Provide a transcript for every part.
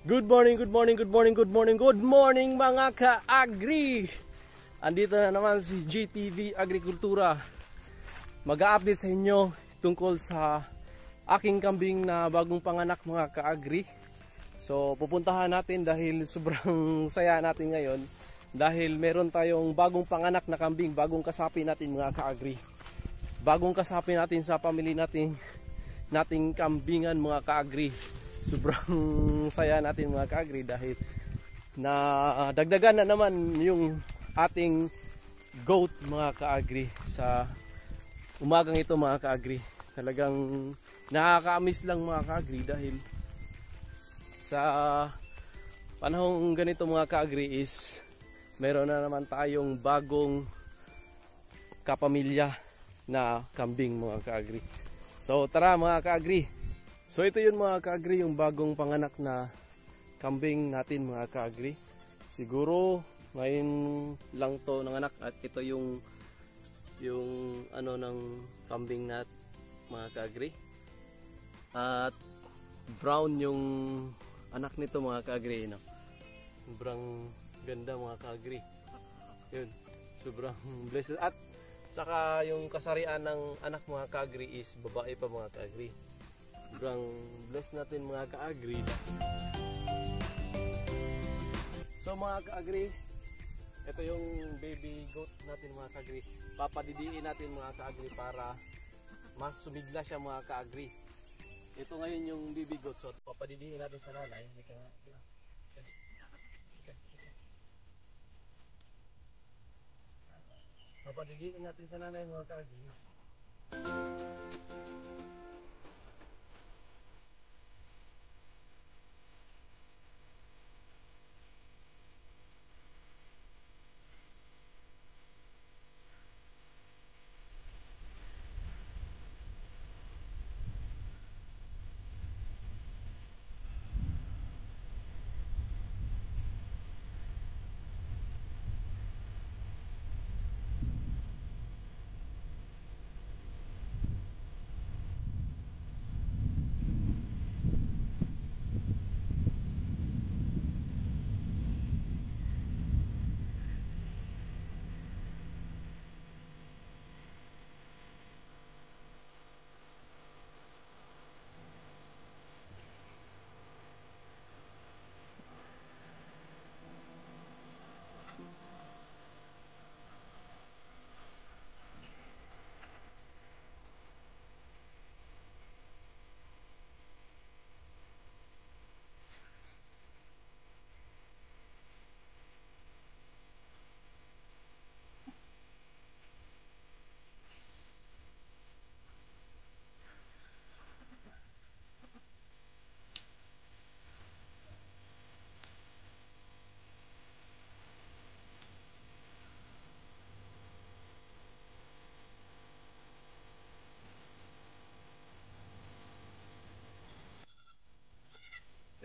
Good morning, good morning, good morning, good morning, good morning mga ka-agri! Andito na naman si GTV Agrikultura. Mag-a-update sa inyo tungkol sa aking kambing na bagong panganak mga ka-agri. So pupuntahan natin dahil sobrang saya natin ngayon. Dahil meron tayong bagong panganak na kambing, bagong kasapi natin mga ka-agri. Bagong kasapi natin sa pamilya nating kambingan mga ka-agri. Sobrang saya natin mga ka-agri dahil na dagdagan na naman yung ating goat mga ka-agri sa umagang ito mga ka-agri. Talagang nakaka-miss lang mga ka-agri dahil sa panahong ganito mga ka-agri is meron na naman tayong bagong kapamilya na kambing mga ka-agri. So tara mga ka-agri. So ito yun mga ka-agri, yung bagong panganak na kambing natin mga ka-agri. Siguro ngayon lang to nanganak at ito yung ano ng kambing nat mga ka-agri. At brown yung anak nito mga ka-agri, no? Sobrang ganda mga ka-agri. Yun, sobrang blessed. At saka yung kasarian ng anak mga ka-agri is babae pa mga ka-agri. Sobrang bless natin mga ka-agri. So mga ka-agri, ito yung baby goat natin mga ka-agri. Papadidiin natin mga ka-agri para mas sumigla siya mga ka-agri. Ito ngayon yung baby goat. So papadidiin natin sa nanay. Papadidiin natin sa nanay mga ka-agri.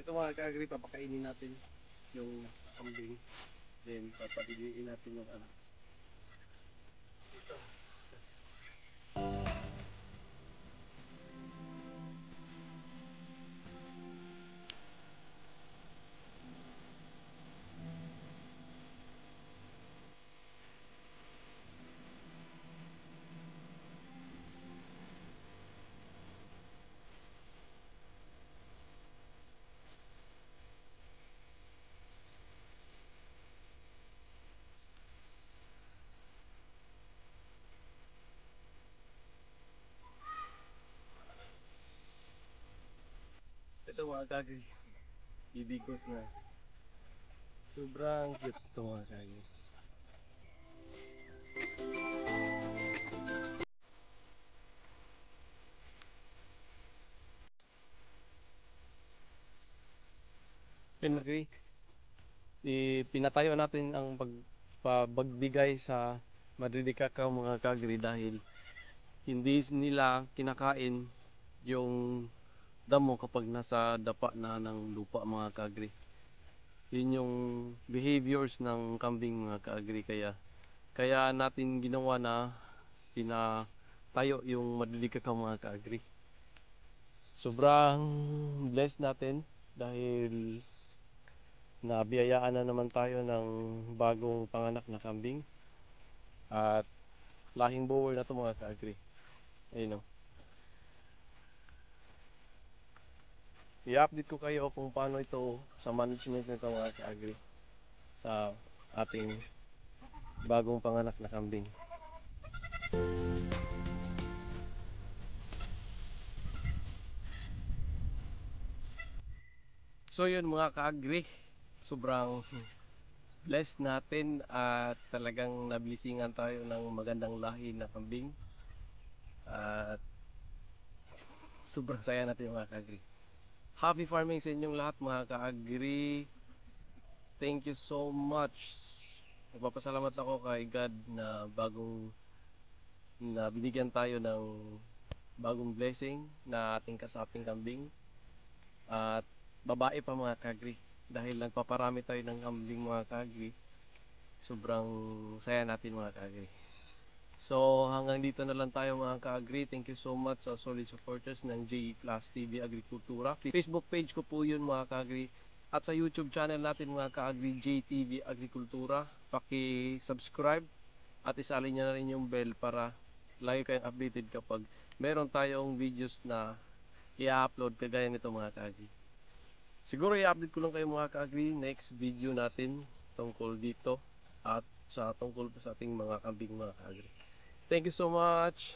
Ito mga ka-agri, papakainin natin yung kambing. Then papadidiin natin yung anak. Ito mga ka-agri, baby goat na. Sobrang cute ito mga ka-agri. Pinatayo natin ang pagbigay sa madidikakaw mga ka-agri dahil hindi nila kinakain yung damo kapag nasa dapa na ng lupa mga ka-agri. Yun yung behaviors ng kambing mga ka-agri, kaya natin ginawa na pinatayo yung madidikakaw mga ka-agri. Sobrang blessed natin dahil Nabiyayaan na naman tayo ng bagong panganak na kambing at lahing bower na to mga ka-agri. Ayun o. I-update ko kayo kung paano ito sa management nito mga ka-agri sa ating bagong panganak na kambing. So yun mga ka-agri, sobrang blessed natin at talagang nablisingan tayo ng magandang lahi na kambing at sobrang saya natin mga ka-agri. Happy farming sa inyong lahat mga ka-agri. Thank you so much. Nagpapasalamat ako kay God na binigyan tayo ng bagong blessing na ating kasaping kambing at babae pa mga ka-agri. Dahil nagpaparami tayo ng kambing mga ka-agri, sobrang saya natin mga ka-agri. So hanggang dito na lang tayo mga ka-agri. Thank you so much sa solid supporters ng J Plus TV Agrikultura. Facebook page ko po yun mga ka-agri. At sa YouTube channel natin mga ka-agri, JTV Agrikultura. Paki-subscribe at isalin nyo na rin yung bell para lagi kayong updated kapag meron tayong videos na i-upload kagaya nito mga ka-agri. Siguro i-update ko lang kayo mga ka-agri next video natin tungkol dito at sa tungkol sa ating mga kambing mga ka-agri. Thank you so much.